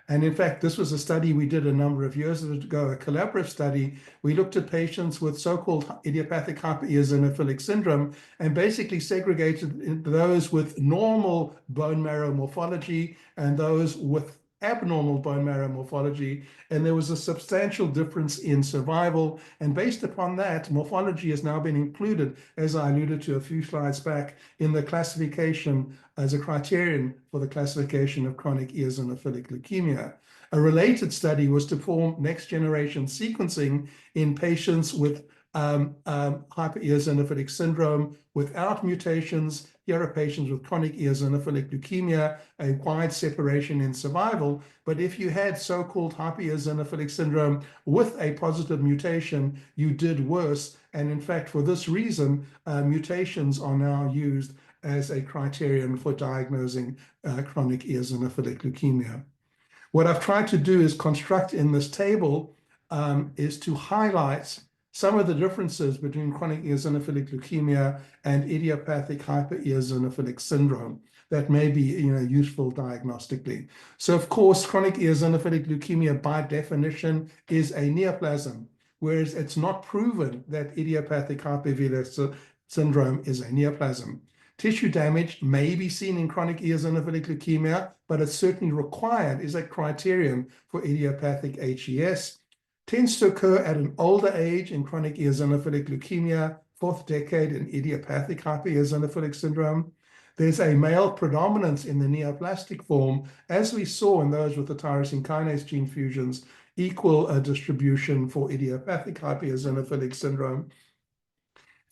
And in fact, this was a study we did a number of years ago, a collaborative study. We looked at patients with so-called idiopathic hypereosinophilic syndrome and basically segregated those with normal bone marrow morphology and those with abnormal bone marrow morphology, and there was a substantial difference in survival. And based upon that, morphology has now been included, as I alluded to a few slides back, in the classification as a criterion for the classification of chronic eosinophilic leukemia. A related study was to perform next-generation sequencing in patients with hypereosinophilic syndrome without mutations. Here are patients with chronic eosinophilic leukemia, a wide separation in survival. But if you had so-called hypereosinophilic syndrome with a positive mutation, you did worse. And in fact, for this reason, mutations are now used as a criterion for diagnosing chronic eosinophilic leukemia. What I've tried to do is construct in this table is to highlight some of the differences between chronic eosinophilic leukemia and idiopathic hypereosinophilic syndrome that may be useful diagnostically. So of course, chronic eosinophilic leukemia by definition is a neoplasm, whereas it's not proven that idiopathic hypereosinophilic syndrome is a neoplasm. Tissue damage may be seen in chronic eosinophilic leukemia, but it's certainly required is a criterion for idiopathic HES. Tends to occur at an older age in chronic eosinophilic leukemia, fourth decade in idiopathic hypereosinophilic syndrome. There's a male predominance in the neoplastic form, as we saw in those with the tyrosine kinase gene fusions, equal distribution for idiopathic hypereosinophilic syndrome.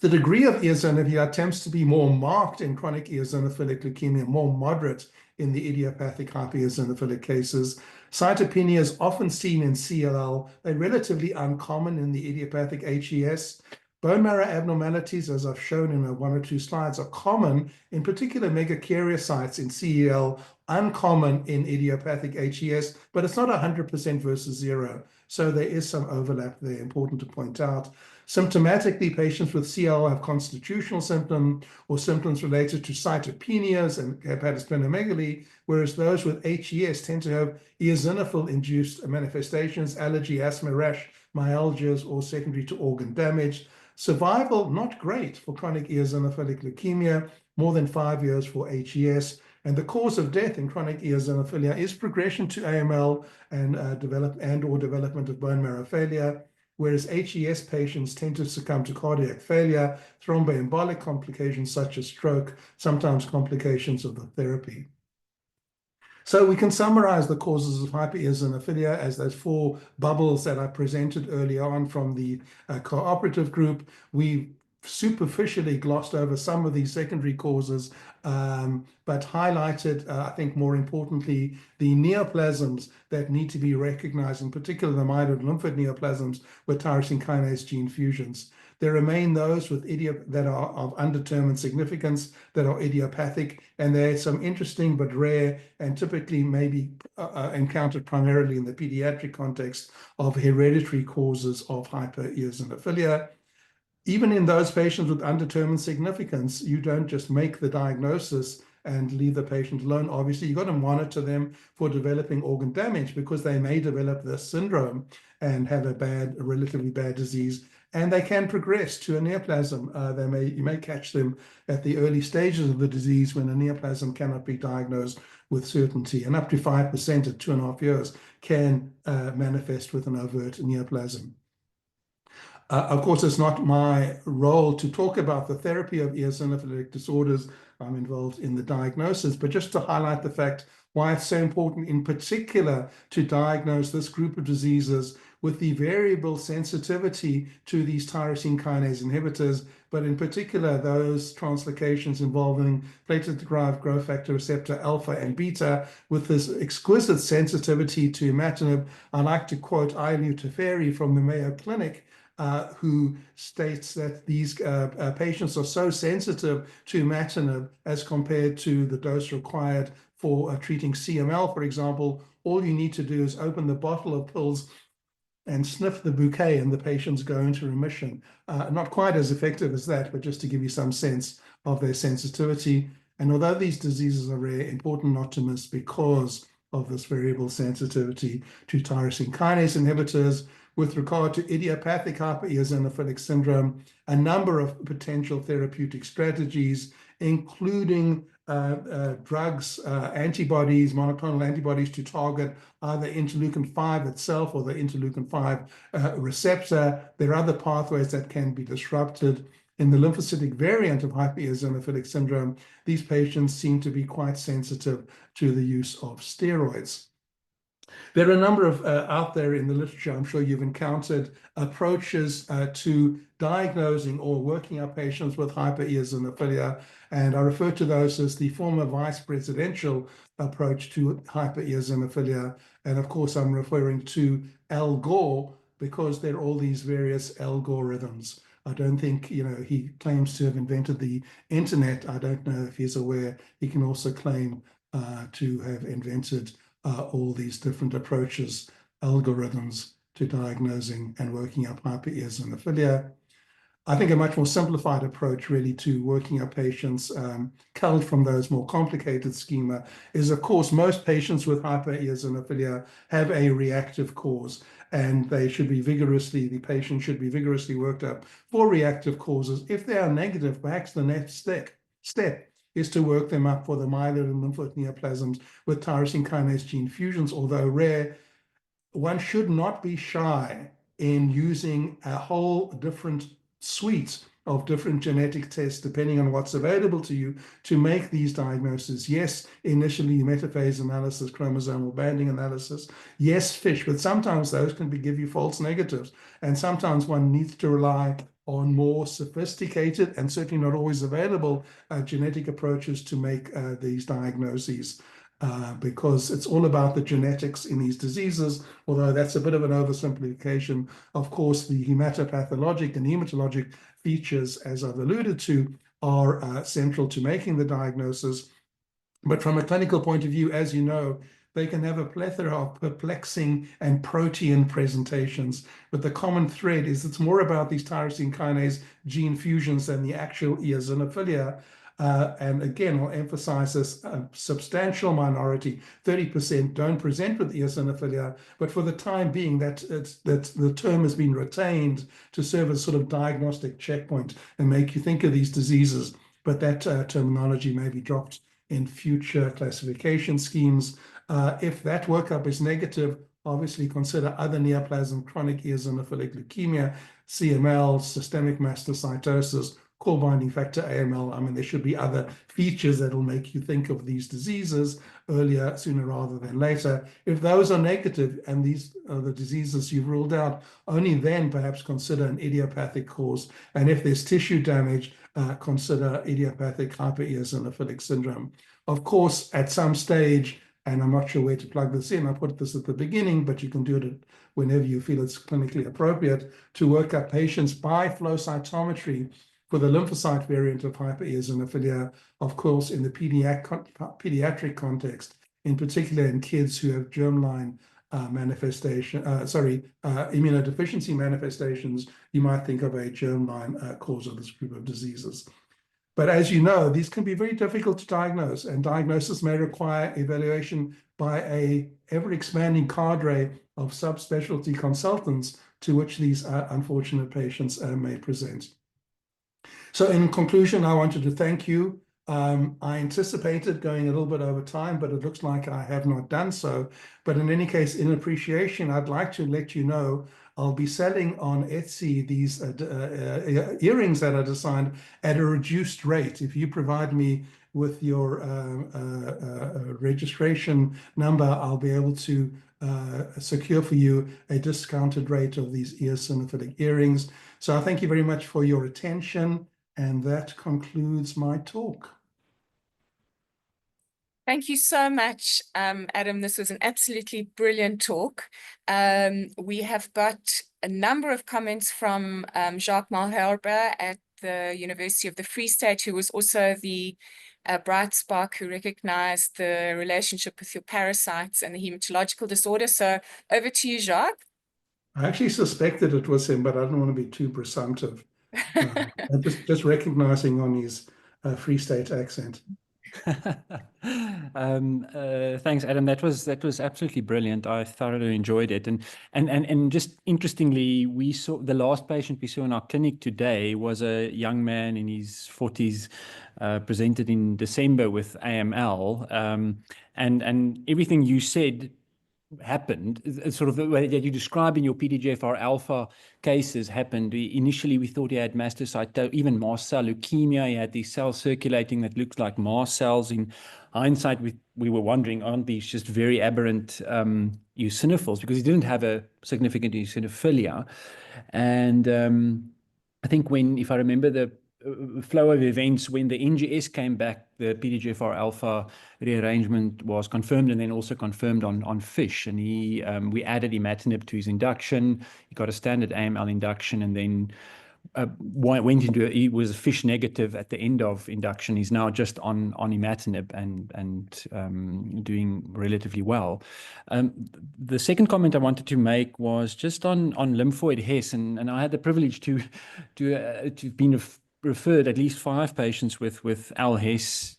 The degree of eosinophilia tends to be more marked in chronic eosinophilic leukemia, more moderate in the idiopathic hypereosinophilic cases. Cytopenia is often seen in CLL. They're relatively uncommon in the idiopathic HES. Bone marrow abnormalities, as I've shown in one or two slides, are common, in particular megakaryocytes in CEL, uncommon in idiopathic HES, but it's not 100% versus 0. So there is some overlap there, important to point out. Symptomatically, patients with CLL have constitutional symptoms or symptoms related to cytopenias and hepatosplenomegaly, whereas those with HES tend to have eosinophil-induced manifestations, allergy, asthma, rash, myalgias, or secondary to organ damage. Survival, not great for chronic eosinophilic leukemia, more than 5 years for HES. And the cause of death in chronic eosinophilia is progression to AML and or development of bone marrow failure, whereas HES patients tend to succumb to cardiac failure, thromboembolic complications such as stroke, sometimes complications of the therapy. So we can summarize the causes of hypereosinophilia as those 4 bubbles that I presented early on from the cooperative group. We superficially glossed over some of these secondary causes, but highlighted, I think more importantly, the neoplasms that need to be recognized, in particular the myeloid lymphoid neoplasms with tyrosine kinase gene fusions. There remain those with that are of undetermined significance, that are idiopathic, and there are some interesting but rare and typically maybe encountered primarily in the pediatric context of hereditary causes of hypereosinophilia. Even in those patients with undetermined significance, you don't just make the diagnosis and leave the patient alone. Obviously, you've got to monitor them for developing organ damage because they may develop this syndrome and have a relatively bad disease, and they can progress to a neoplasm. You may catch them at the early stages of the disease when a neoplasm cannot be diagnosed with certainty, and up to 5% at 2.5 years can manifest with an overt neoplasm. Of course, it's not my role to talk about the therapy of eosinophilic disorders. I'm involved in the diagnosis, but just to highlight the fact why it's so important in particular to diagnose this group of diseases with the variable sensitivity to these tyrosine kinase inhibitors, but in particular those translocations involving platelet-derived growth factor receptor alpha and beta with this exquisite sensitivity to imatinib. I like to quote Ayanu Teferi from the Mayo Clinic, who states that these patients are so sensitive to imatinib as compared to the dose required for treating CML, for example. All you need to do is open the bottle of pills and sniff the bouquet and the patients go into remission. Not quite as effective as that, but just to give you some sense of their sensitivity. And although these diseases are rare, important not to miss because of this variable sensitivity to tyrosine kinase inhibitors. With regard to idiopathic hypereosinophilic syndrome, a number of potential therapeutic strategies, including drugs, antibodies, monoclonal antibodies to target either interleukin-5 itself or the interleukin-5 receptor. There are other pathways that can be disrupted. In the lymphocytic variant of hypereosinophilic syndrome, these patients seem to be quite sensitive to the use of steroids. There are a number of out there in the literature, I'm sure you've encountered, approaches to diagnosing or working up patients with hypereosinophilia, and I refer to those as the former vice presidential approach to hypereosinophilia. And of course, I'm referring to Al Gore because there are all these various algorithms. I don't think, he claims to have invented the internet. I don't know if he's aware. He can also claim to have invented all these different approaches, algorithms to diagnosing and working up hypereosinophilia. I think a much more simplified approach really to working up patients culled from those more complicated schema is, of course, most patients with hypereosinophilia have a reactive cause, and the patient should be vigorously worked up for reactive causes. If they are negative, perhaps the next step is to work them up for the myeloid and lymphoid neoplasms with tyrosine kinase gene fusions. Although rare, one should not be shy in using a whole different suite of different genetic tests, depending on what's available to you, to make these diagnoses. Yes, initially metaphase analysis, chromosomal banding analysis. Yes, FISH, but sometimes those can give you false negatives. And sometimes one needs to rely on more sophisticated and certainly not always available genetic approaches to make these diagnoses. Because it's all about the genetics in these diseases, although that's a bit of an oversimplification. Of course, the hematopathologic and hematologic features, as I've alluded to, are central to making the diagnosis. But from a clinical point of view, as you know, they can have a plethora of perplexing and protein presentations. But the common thread is it's more about these tyrosine kinase gene fusions than the actual eosinophilia. And again, I'll emphasize this, a substantial minority, 30%, don't present with eosinophilia, but for the time being, that the term has been retained to serve as sort of diagnostic checkpoint and make you think of these diseases. But that terminology may be dropped in future classification schemes. If that workup is negative, obviously consider other neoplasm, chronic eosinophilic leukemia, CML, systemic mastocytosis, core binding factor AML. I mean, there should be other features that will make you think of these diseases earlier, sooner rather than later. If those are negative and these are the diseases you've ruled out, only then perhaps consider an idiopathic cause. And if there's tissue damage, consider idiopathic hypereosinophilic syndrome. Of course, at some stage, and I'm not sure where to plug this in, I put this at the beginning, but you can do it whenever you feel it's clinically appropriate, to work up patients by flow cytometry for the lymphocyte variant of hypereosinophilia, of course, in the pediatric context, in particular in kids who have germline immunodeficiency manifestations. You might think of a germline cause of this group of diseases. But as you know, these can be very difficult to diagnose, and diagnosis may require evaluation by a ever-expanding cadre of subspecialty consultants to which these unfortunate patients may present. So in conclusion, I wanted to thank you. I anticipated going a little bit over time, but it looks like I have not done so. But in any case, in appreciation, I'd like to let you know I'll be selling on Etsy these earrings that are designed at a reduced rate. If you provide me with your registration number, I'll be able to secure for you a discounted rate of these eosinophilic earrings. So I thank you very much for your attention, and that concludes my talk. Thank you so much, Adam. This was an absolutely brilliant talk. We have got a number of comments from Jacques Malherbe at the University of the Free State, who was also the bright spark who recognized the relationship with your parasites and the hematological disorder. So over to you, Jacques. I actually suspected it was him, but I don't want to be too presumptive. Just recognizing on his Free State accent. Thanks, Adam. That was absolutely brilliant. I thoroughly enjoyed it. And just interestingly, we saw the last patient we saw in our clinic today was a young man in his 40s, presented in December with AML. And everything you said happened, sort of the way that you describe in your PDGFR alpha cases happened. Initially, we thought he had mastocytosis, even mast cell leukemia. He had these cells circulating that looked like mast cells. In hindsight, we were wondering, aren't these just very aberrant eosinophils? Because he didn't have a significant eosinophilia. And I think if I remember the flow of events, when the NGS came back, the PDGFR alpha rearrangement was confirmed, and then also confirmed on fish. And we added imatinib to his induction. He got a standard AML induction, and then he was fish negative at the end of induction. He's now just on imatinib and doing relatively well. The second comment I wanted to make was just on lymphoid Hess, and I had the privilege to been referred at least 5 patients with Hess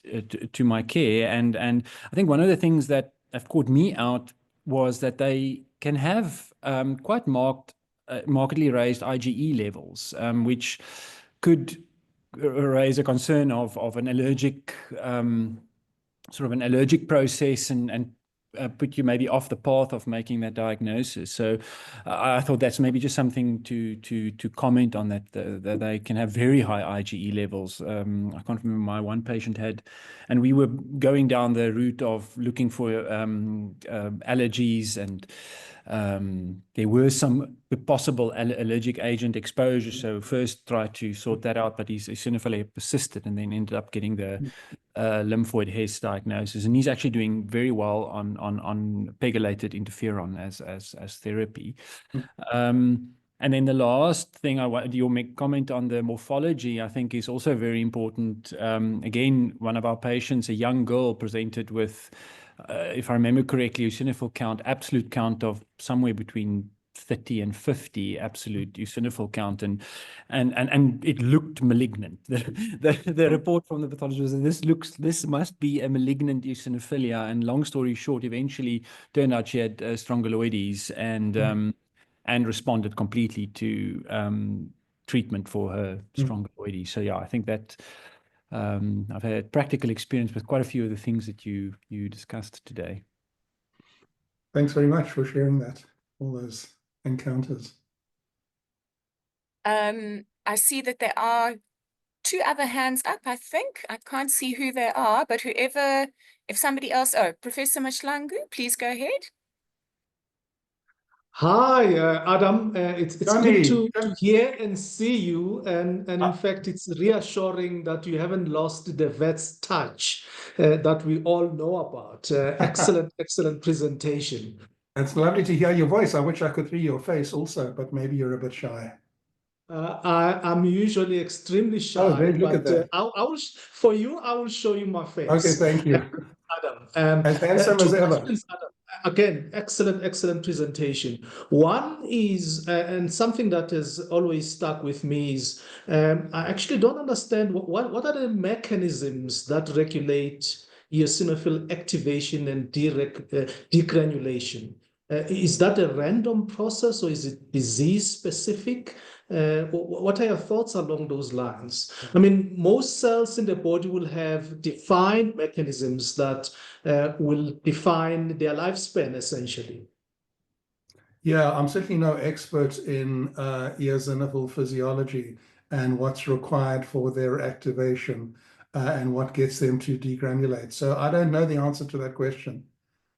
to my care, and I think one of the things that have caught me out was that they can have quite markedly raised IgE levels, which could raise a concern of an allergic sort of an allergic process and put you maybe off the path of making that diagnosis. So I thought that's maybe just something to comment on, that they can have very high IgE levels. I can't remember, my one patient had, and we were going down the route of looking for allergies, and there were some possible allergic agent exposure. So first tried to sort that out, but his eosinophilia persisted, and then ended up getting the lymphoid Hess diagnosis. And he's actually doing very well on pegylated interferon as therapy. And then the last thing your comment on the morphology, I think, is also very important. Again, one of our patients, a young girl, presented with, if I remember correctly, eosinophil count, absolute count of somewhere between 30 and 50 absolute eosinophil count, and it looked malignant. The report from the pathologist was, this must be a malignant eosinophilia. And long story short, eventually turned out she had strongyloides, and responded completely to treatment for her strongyloides. So yeah, I think that I've had practical experience with quite a few of the things that you discussed today. Thanks very much for sharing that, all those encounters. I see that there are 2 other hands up, I think. I can't see who they are, but if somebody else, Professor Mashlangu, please go ahead. Hi, Adam. It's Johnny, good to hear and see you, and in fact, it's reassuring that you haven't lost the vet's touch that we all know about. Excellent presentation. It's lovely to hear your voice. I wish I could see your face also, but maybe you're a bit shy. I'm usually extremely shy. Oh, there, look at that. For you, I will show you my face. Okay, thank you. Adam, as handsome as ever. Adam. Again, excellent presentation. One is, and something that has always stuck with me is, I actually don't understand what are the mechanisms that regulate eosinophil activation and degranulation. Is that a random process, or is it disease specific? What are your thoughts along those lines? I mean, most cells in the body will have defined mechanisms that will define their lifespan, essentially. Yeah, I'm certainly no expert in eosinophil physiology and what's required for their activation and what gets them to degranulate. So I don't know the answer to that question.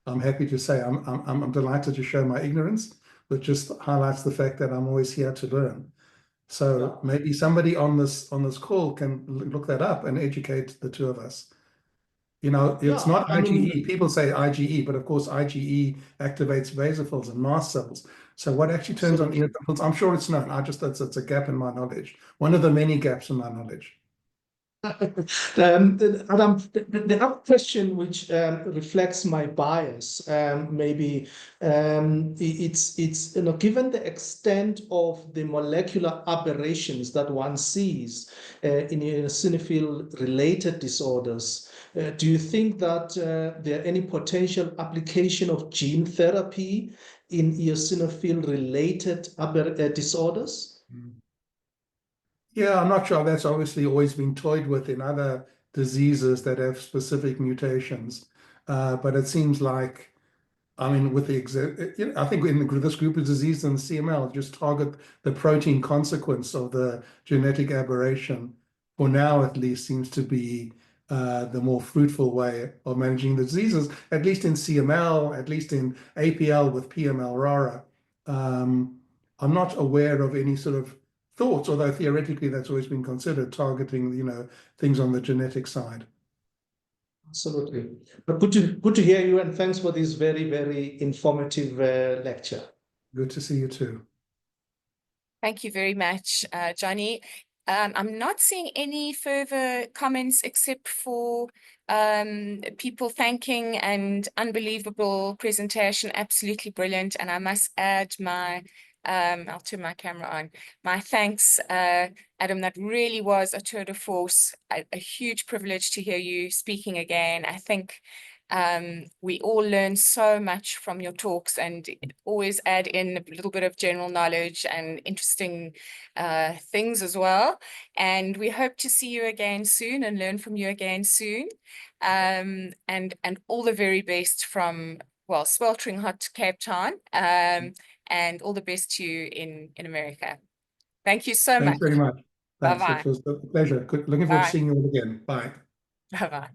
I'm happy to say I'm delighted to show my ignorance, but just highlights the fact that I'm always here to learn. So maybe somebody on this call can look that up and educate the 2 of us. You know, it's not IgE. People say IgE, but of course IgE activates basophils and mast cells. So what actually turns on eosinophils? I'm sure it's known. It's a gap in my knowledge. One of the many gaps in my knowledge. Adam, the other question, which reflects my bias, maybe it's given the extent of the molecular aberrations that one sees in eosinophil related disorders. Do you think that there are any potential application of gene therapy in eosinophil related disorders? Yeah, I'm not sure. That's obviously always been toyed with in other diseases that have specific mutations. But it seems like I mean, with the I think in this group of disease and CML, just target the protein consequence of the genetic aberration. For now, at least, seems to be the more fruitful way of managing the diseases, at least in CML, at least in APL with PML-RARA. I'm not aware of any sort of thoughts, although theoretically that's always been considered, targeting, things on the genetic side. Absolutely. But good to hear you, and thanks for this very, very informative lecture. Good to see you too. Thank you very much, Johnny. I'm not seeing any further comments except for people thanking and unbelievable presentation, absolutely brilliant. And I must add my, I'll turn my camera on. My thanks, Adam, that really was a tour de force, a huge privilege to hear you speaking again. I think we all learn so much from your talks, and always add in a little bit of general knowledge and interesting things as well. And we hope to see you again soon and learn from you again soon. And all the very best from, well, sweltering hot Cape Town, and all the best to you in America. Thank you so much. Thanks very much. Thanks. Bye-bye. It was a pleasure. Looking forward to Bye. seeing you all again. Bye. Bye-bye.